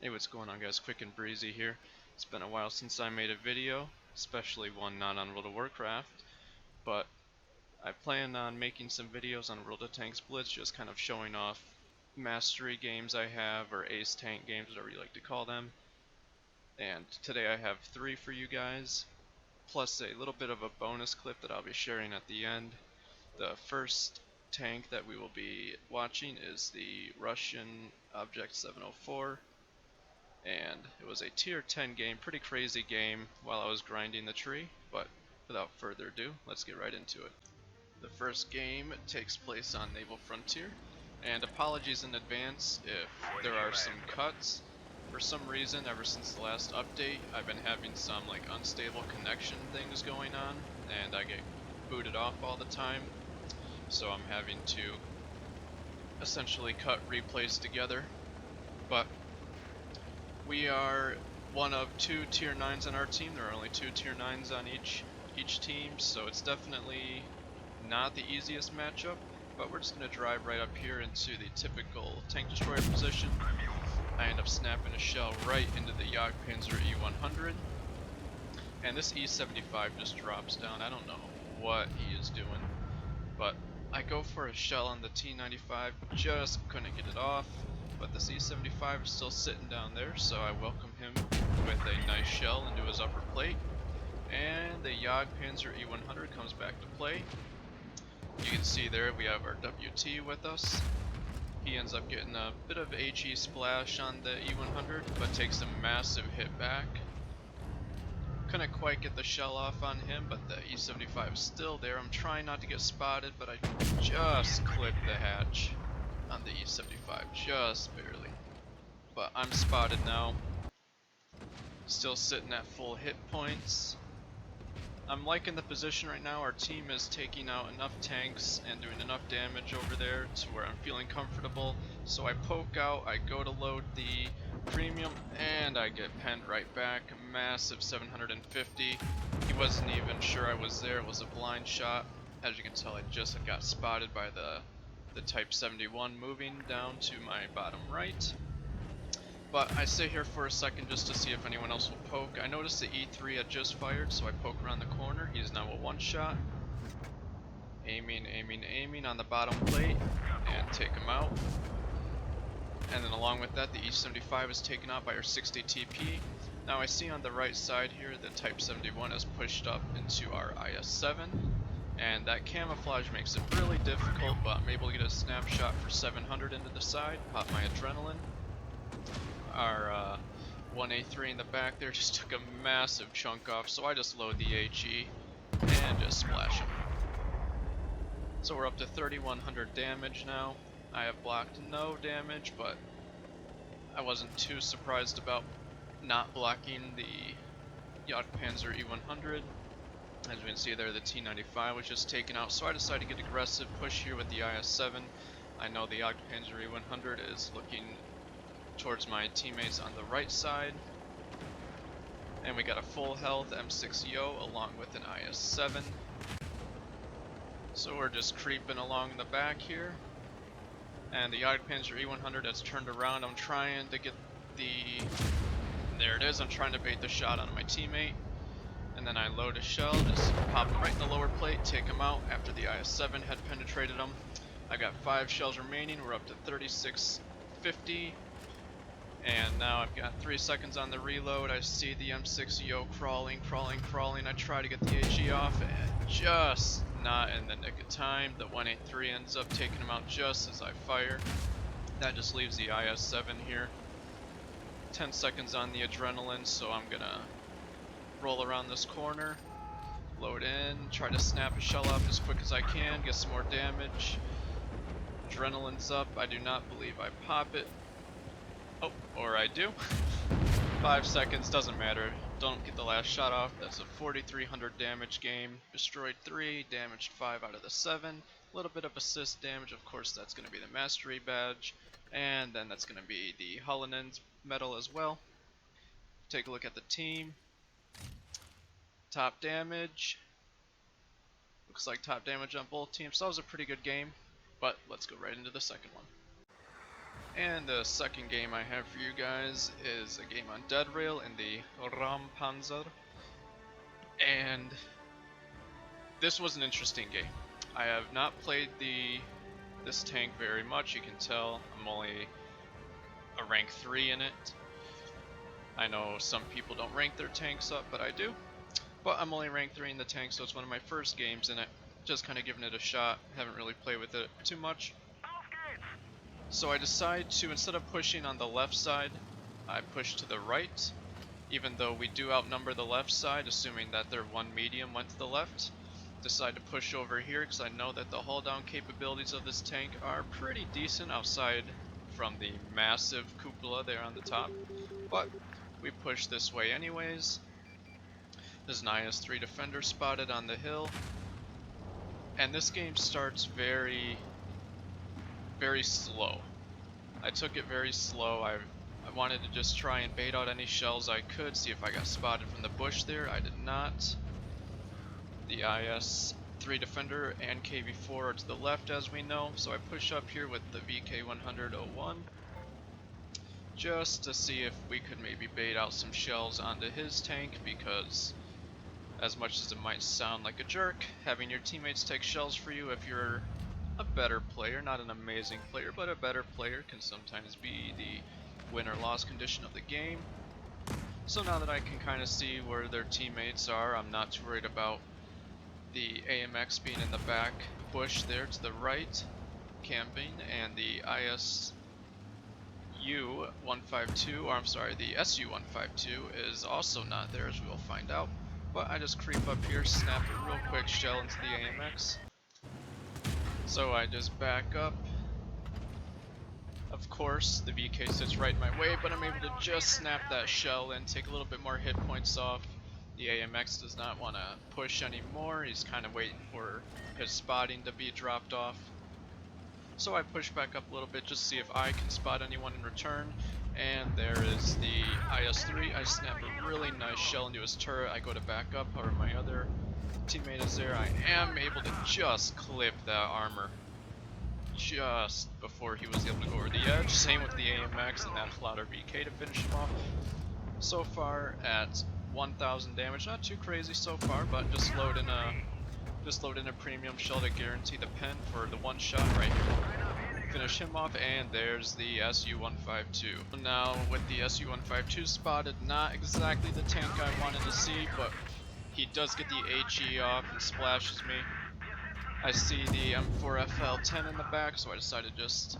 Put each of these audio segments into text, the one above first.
Hey, what's going on, guys? Quick and breezy here. It's been a while since I made a video, especially one not on World of Warcraft, but I plan on making some videos on World of Tanks Blitz, just kind of showing off mastery games I have, or ace tank games, whatever you like to call them. And today I have 3 for you guys, plus a little bit of a bonus clip that I'll be sharing at the end. The first tank that we will be watching is the Russian Object 704. And it was a tier 10 game, pretty crazy game while I was grinding the tree, but without further ado, let's get right into it. The first game takes place on Naval Frontier, and apologies in advance if there are some cuts. For some reason, ever since the last update, I've been having some unstable connection things going on, and I get booted off all the time, so I'm having to essentially cut replays together. But we are one of 2 tier 9s on our team. There are only 2 tier 9s on each team, so it's definitely not the easiest matchup, but we're just going to drive right up here into the typical tank destroyer position. I end up snapping a shell right into the Jagdpanzer E100, and this E75 just drops down. I don't know what he is doing, but I go for a shell on the T95, just couldn't get it off. But the C75 is still sitting down there, so I welcome him with a nice shell into his upper plate. And the Jagdpanzer E100 comes back to play. You can see there we have our WT with us. He ends up getting a bit of HE splash on the E100, but takes a massive hit back. Couldn't quite get the shell off on him, but the E75 is still there. I'm trying not to get spotted, but I just clipped the hatch on the E75, just barely. But I'm spotted now. Still sitting at full hit points. I'm liking the position right now. Our team is taking out enough tanks and doing enough damage over there to where I'm feeling comfortable. So I poke out, I go to load the premium, and I get penned right back. A massive 750. He wasn't even sure I was there. It was a blind shot. As you can tell, I just got spotted by the Type 71 moving down to my bottom right. But I stay here for a second just to see if anyone else will poke. I noticed the E3 had just fired, so I poke around the corner. He is now a one-shot. Aiming on the bottom plate and take him out. And then along with that, the E75 is taken out by our 60 TP. Now I see on the right side here the Type 71 is pushed up into our IS-7. And that camouflage makes it really difficult, but I'm able to get a snapshot for 700 into the side, pop my adrenaline. Our 1A3 in the back there just took a massive chunk off, so I just load the HE and just splash him. So we're up to 3100 damage now. I have blocked no damage, but I wasn't too surprised about not blocking the Jagdpanzer E100. As you can see there, the T95 was just taken out, so I decided to get aggressive, push here with the IS-7. I know the Jagdpanzer E100 is looking towards my teammates on the right side. And we got a full health M6EO along with an IS-7. So we're just creeping along the back here. And the Jagdpanzer E100 has turned around. I'm trying to get the... There it is, I'm trying to bait the shot on my teammate. And then I load a shell, just pop him right in the lower plate, take him out after the IS-7 had penetrated him. I got 5 shells remaining, we're up to 3650. And now I've got 3 seconds on the reload. I see the M6EO crawling. I try to get the HE off, and just not in the nick of time. The 183 ends up taking him out just as I fire. That just leaves the IS-7 here. 10 seconds on the adrenaline, so I'm gonna roll around this corner, load in, try to snap a shell off as quick as I can, get some more damage. Adrenaline's up. I do not believe I pop it. Oh, or I do. 5 seconds, doesn't matter. Don't get the last shot off. That's a 4300 damage game. Destroyed 3, damaged 5 out of the 7. A little bit of assist damage, of course that's going to be the mastery badge. And then that's going to be the Holland's medal as well. Take a look at the team. Top damage. Looks like top damage on both teams. So that was a pretty good game. But let's go right into the second one. And the second game I have for you guys is a game on Dead Rail in the Rampanzer. And this was an interesting game. I have not played this tank very much. You can tell I'm only a rank 3 in it. I know some people don't rank their tanks up, but I do. But I'm only rank 3 in the tank, so it's one of my first games in it. Just kind of giving it a shot. Haven't really played with it too much. So I decide to, instead of pushing on the left side, I push to the right. Even though we do outnumber the left side, assuming that their one medium went to the left. Decide to push over here because I know that the hull down capabilities of this tank are pretty decent outside from the massive cupola there on the top. But we push this way anyways. There's an IS-3 defender spotted on the hill. And this game starts very slow. I took it very slow. I wanted to just try and bait out any shells I could, see if I got spotted from the bush there. I did not. The IS-3 defender and KV-4 are to the left, as we know, so I push up here with the VK-100-01 just to see if we could maybe bait out some shells onto his tank, because as much as it might sound like a jerk, having your teammates take shells for you if you're a better player, not an amazing player, but a better player, can sometimes be the win or loss condition of the game. So now that I can kind of see where their teammates are, I'm not too worried about the AMX being in the back bush there to the right, camping, and the ISU-152, or I'm sorry, the SU-152 is also not there, as we will find out. But I just creep up here, snap a real quick shell into the AMX. So I just back up. Of course, the VK sits right in my way, but I'm able to just snap that shell and take a little bit more hit points off. The AMX does not want to push anymore. He's kind of waiting for his spotting to be dropped off. So I push back up a little bit just to see if I can spot anyone in return. And there is the IS-3. I snap a really nice shell into his turret. I go to back up, however my other teammate is there. I am able to just clip that armor just before he was able to go over the edge. Same with the AMX, and that allowed our VK to finish him off. So far at 1,000 damage, not too crazy so far, but just load in a premium shell to guarantee the pen for the one shot right here. Finish him off, and there's the SU-152. Now with the SU-152 spotted, not exactly the tank I wanted to see, but he does get the HE off and splashes me. I see the M4FL10 in the back, so I decided to just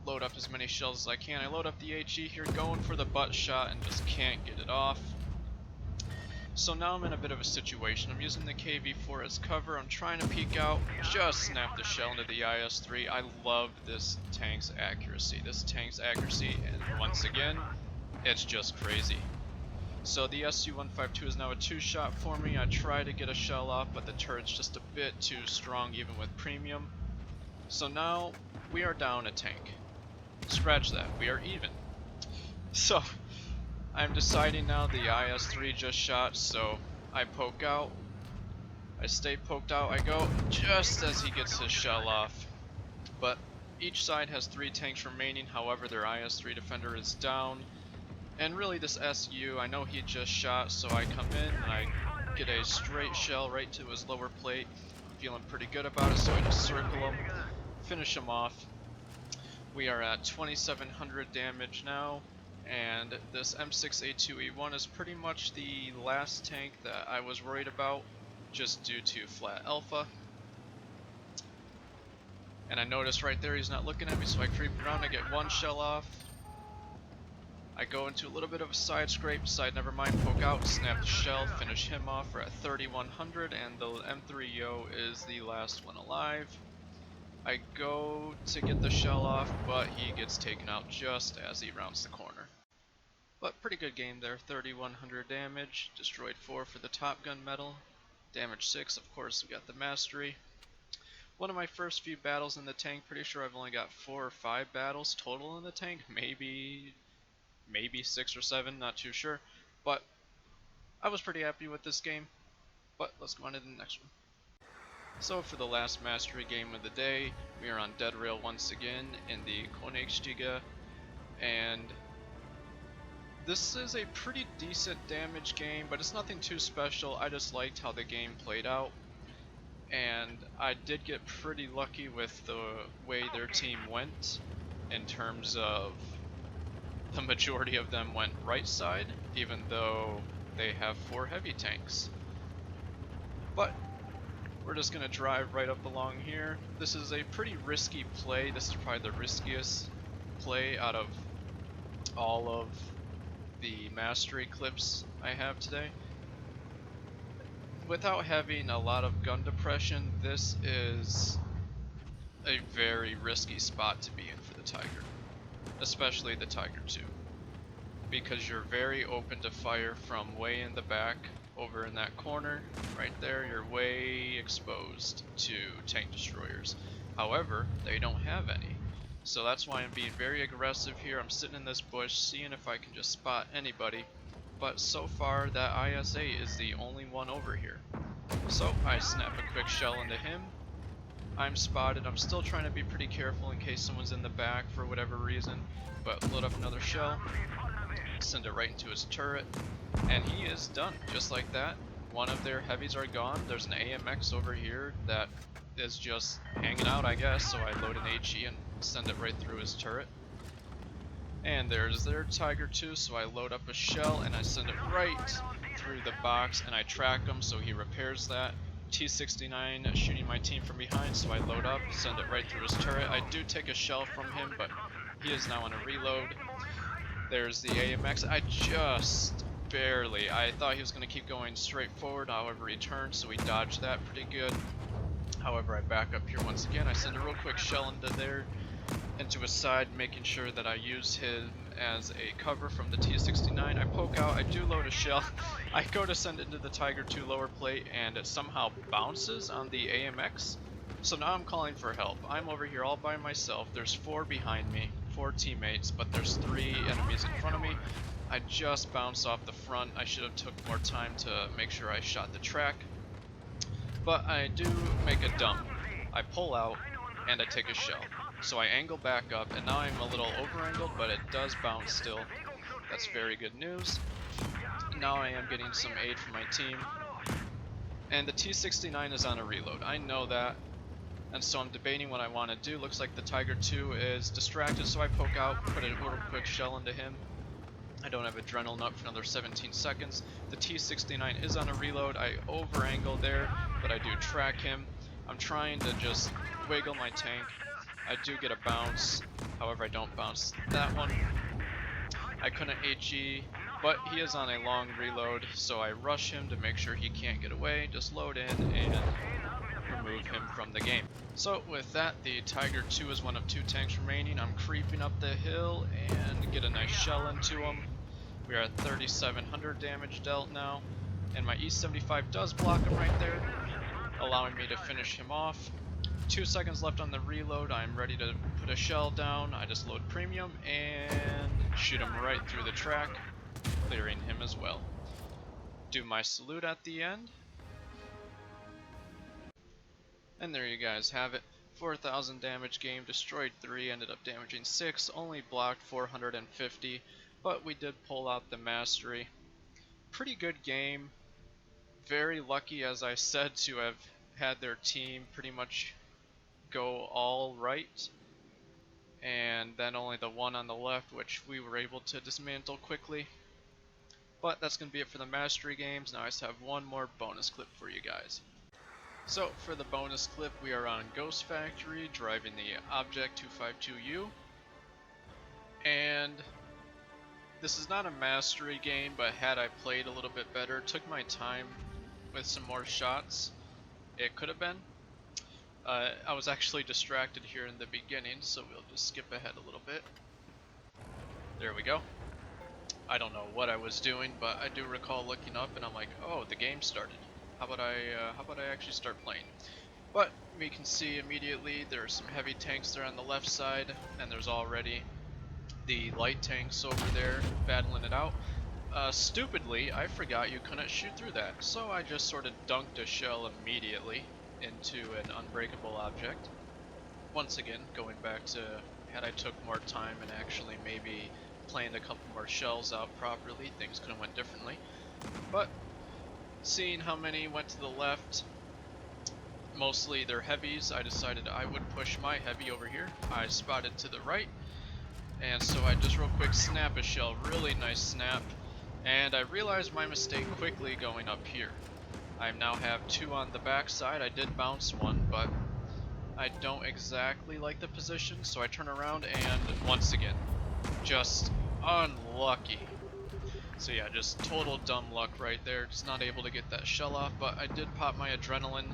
load up as many shells as I can. I load up the HE here, going for the butt shot, and just can't get it off. So now I'm in a bit of a situation. I'm using the KV-4 as cover. I'm trying to peek out, just snap the shell into the IS-3. I love this tank's accuracy. And once again, it's just crazy. So the SU-152 is now a 2-shot for me. I try to get a shell off, but the turret's just a bit too strong even with premium. So now we are down a tank. Scratch that, we are even. So I'm deciding now the IS-3 just shot, so I poke out. I stay poked out, I go just as he gets his shell off. But each side has 3 tanks remaining, however their IS-3 defender is down. And really this SU, I know he just shot, so I come in and I get a straight shell right to his lower plate. Feeling pretty good about it, so I just circle him, finish him off. We are at 2,700 damage now, and this M6A2E1 is pretty much the last tank that I was worried about, just due to flat alpha. And I noticed right there he's not looking at me, so I creep around and get one shell off. I go into a little bit of a side scrape, decide never mind, poke out, snap the shell, finish him off. We're at 3,100, and the M3Yo is the last one alive. I go to get the shell off, but he gets taken out just as he rounds the corner. But pretty good game there, 3,100 damage, destroyed 4 for the Top Gun medal, damage 6, of course we got the mastery. One of my first few battles in the tank, pretty sure I've only got 4 or 5 battles total in the tank, maybe 6 or 7, not too sure, but I was pretty happy with this game. But let's go on to the next one. So for the last mastery game of the day, we are on Dead Rail once again in the Königsliga and this is a pretty decent damage game, but it's nothing too special. I just liked how the game played out, and I did get pretty lucky with the way their team went in terms of the majority of them went right side, even though they have 4 heavy tanks. But we're just going to drive right up along here. This is a pretty risky play. This is probably the riskiest play out of all of the mastery clips I have today. Without having a lot of gun depression, this is a very risky spot to be in for the Tiger, especially the Tiger 2, because you're very open to fire from way in the back. Over in that corner right there, you're way exposed to tank destroyers. However, they don't have any, so that's why I'm being very aggressive here. I'm sitting in this bush seeing if I can just spot anybody, but so far that ISA is the only one over here. So I snap a quick shell into him. I'm spotted. I'm still trying to be pretty careful in case someone's in the back for whatever reason, but load up another shell, send it right into his turret, and he is done, just like that. One of their heavies are gone. There's an AMX over here that is just hanging out, I guess, so I load an HE and send it right through his turret. And there's their Tiger 2, so I load up a shell and I send it right through the box, and I track him, so he repairs that. T69 shooting my team from behind, so I load up, send it right through his turret. I do take a shell from him, but he is now on a reload. There's the AMX. I just barely. I thought he was going to keep going straight forward, however he turned, so he dodged that pretty good. However, I back up here once again. I send a real quick shell into there, into his side, making sure that I use him as a cover from the T69. I poke out, I do load a shell. I go to send it into the Tiger 2 lower plate, and it somehow bounces on the AMX. So now I'm calling for help. I'm over here all by myself. There's 4 behind me, 4 teammates, but there's 3 enemies in front of me. I just bounced off the front. I should have took more time to make sure I shot the track. But I do make a dump. I pull out and I take a shell. So I angle back up, and now I'm a little over angled, but it does bounce still. That's very good news. Now I am getting some aid from my team. And the T69 is on a reload. I know that. And so I'm debating what I want to do. Looks like the Tiger 2 is distracted, so I poke out, put a little quick shell into him. I don't have adrenaline up for another 17 seconds. The T69 is on a reload. I over angle there, but I do track him. I'm trying to just wiggle my tank. I do get a bounce, however I don't bounce that one. I couldn't HE, but he is on a long reload, so I rush him to make sure he can't get away. Just load in and remove him from the game. So with that, the Tiger 2 is one of 2 tanks remaining. I'm creeping up the hill and get a nice shell into him. We are at 3,700 damage dealt now, and my E75 does block him right there, allowing me to finish him off. 2 seconds left on the reload. I'm ready to put a shell down. I just load premium and shoot him right through the track, clearing him as well. Do my salute at the end. And there you guys have it. 4,000 damage game, destroyed 3, ended up damaging 6, only blocked 450, but we did pull out the mastery. Pretty good game. Very lucky, as I said, to have had their team pretty much go all right, and then only the one on the left, which we were able to dismantle quickly. But that's going to be it for the mastery games. Now I just have one more bonus clip for you guys. So for the bonus clip, we are on Ghost Factory driving the Object 252U, and this is not a mastery game, but had I played a little bit better, took my time with some more shots, it could have been. I was actually distracted here in the beginning, so we'll just skip ahead a little bit. There we go. I don't know what I was doing, but I do recall looking up and I'm like, oh, the game started. How about I actually start playing? But we can see immediately there are some heavy tanks there on the left side, and there's already the light tanks over there battling it out. Stupidly, I forgot you couldn't shoot through that, so I just sort of dunked a shell immediately into an unbreakable object. Once again, going back to Had I took more time and actually maybe planned a couple more shells out properly, things could have went differently. But seeing how many went to the left, mostly they're heavies, I decided I would push my heavy over here. I spotted to the right, and so I just real quick snap a shell, really nice snap, and I realized my mistake quickly going up here. I now have two on the back side. I did bounce one, but I don't exactly like the position, so I turn around and once again, just unlucky. So yeah, just total dumb luck right there, just not able to get that shell off, but I did pop my adrenaline,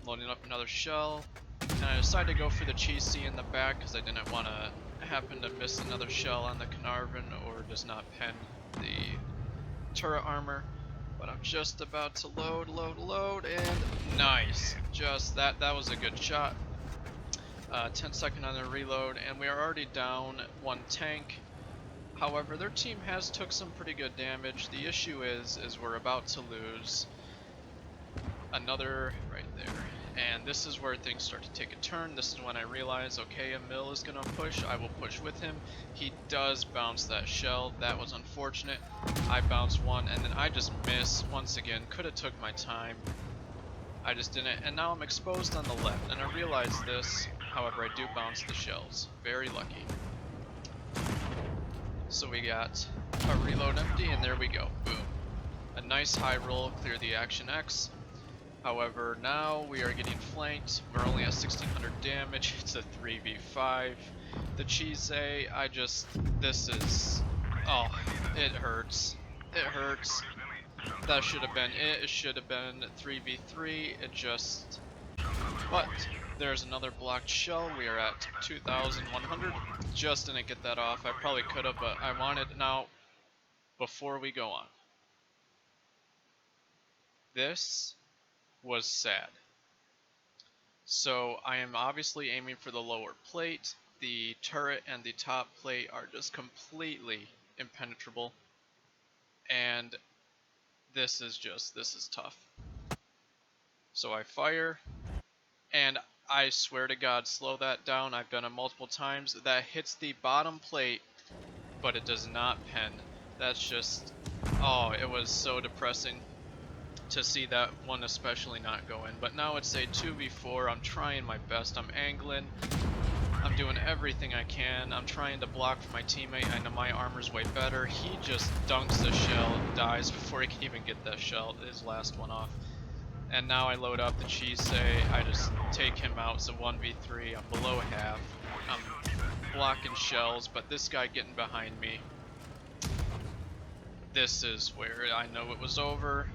loading up another shell, and I decided to go for the cheesy in the back because I didn't want to happen to miss another shell on the Carnarvon or just not pen the turret armor. But I'm just about to load, and nice. Just that was a good shot. 10-second on the reload, and we are already down one tank. However, their team has took some pretty good damage. The issue is we're about to lose another right there. And this is where things start to take a turn. This is when I realize, okay, Emil is gonna push, I will push with him. He does bounce that shell, that was unfortunate. I bounce one, and then I just miss once again. Could have took my time, I just didn't, and now I'm exposed on the left, and I realize this. However, I do bounce the shells, very lucky. So we got a reload empty, and there we go, boom. A nice high roll, clear the Action X. However, now we are getting flanked. We're only at 1600 damage. It's a 3v5. The cheese this is, oh, it hurts. It hurts. That should have been it. It should have been 3v3. It just, but there's another blocked shell. We are at 2100. Just didn't get that off. I probably could have, but I wanted, now, before we go on, this was sad. So I am obviously aiming for the lower plate. The turret and the top plate are just completely impenetrable, and this is tough. So I fire, and I swear to God, slow that down. I've done it multiple times. That hits the bottom plate, but it does not pen. That's just, oh, it was so depressing to see that one especially not go in. But now it's a 2v4. I'm trying my best. I'm angling. I'm doing everything I can. I'm trying to block for my teammate. I know my armor's way better. He just dunks the shell and dies before he can even get that shell, his last one off. And now I load up the cheese. I just take him out. It's a 1v3. I'm below half. I'm blocking shells, but this guy getting behind me. This is where I know it was over.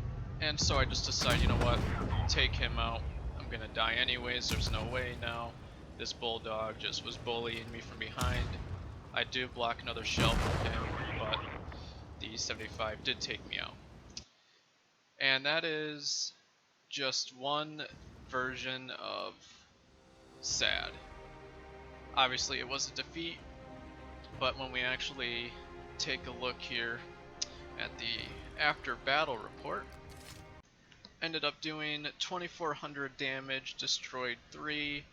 And so I just decided, you know what, take him out. I'm gonna die anyways, there's no way now. This bulldog just was bullying me from behind. I do block another shell from him, but the 75 did take me out. And that is just one version of sad. Obviously it was a defeat, but when we actually take a look here at the after battle report, ended up doing 2400 damage, destroyed 3,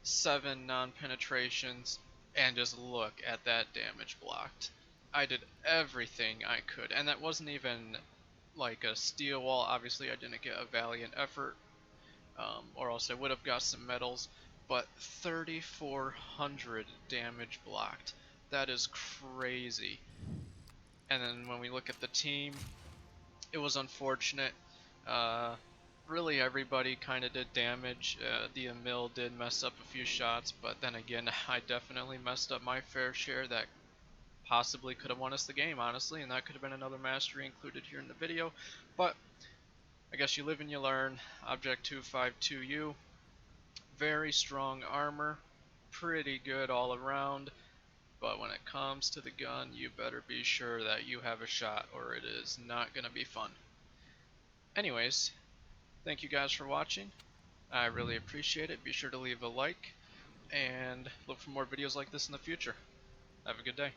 7 non-penetrations, and just look at that damage blocked. I did everything I could, and that wasn't even like a steel wall. Obviously I didn't get a valiant effort, or else I would have got some medals, but 3400 damage blocked. That is crazy. And then when we look at the team, it was unfortunate. Really everybody kind of did damage. The Emil did mess up a few shots, but then again, I definitely messed up my fair share that possibly could have won us the game, honestly, and that could have been another mastery included here in the video. But I guess you live and you learn. Object 252U, very strong armor, pretty good all around, but when it comes to the gun, you better be sure that you have a shot or it is not gonna be fun. Anyways, thank you guys for watching. I really appreciate it. Be sure to leave a like and look for more videos like this in the future. Have a good day.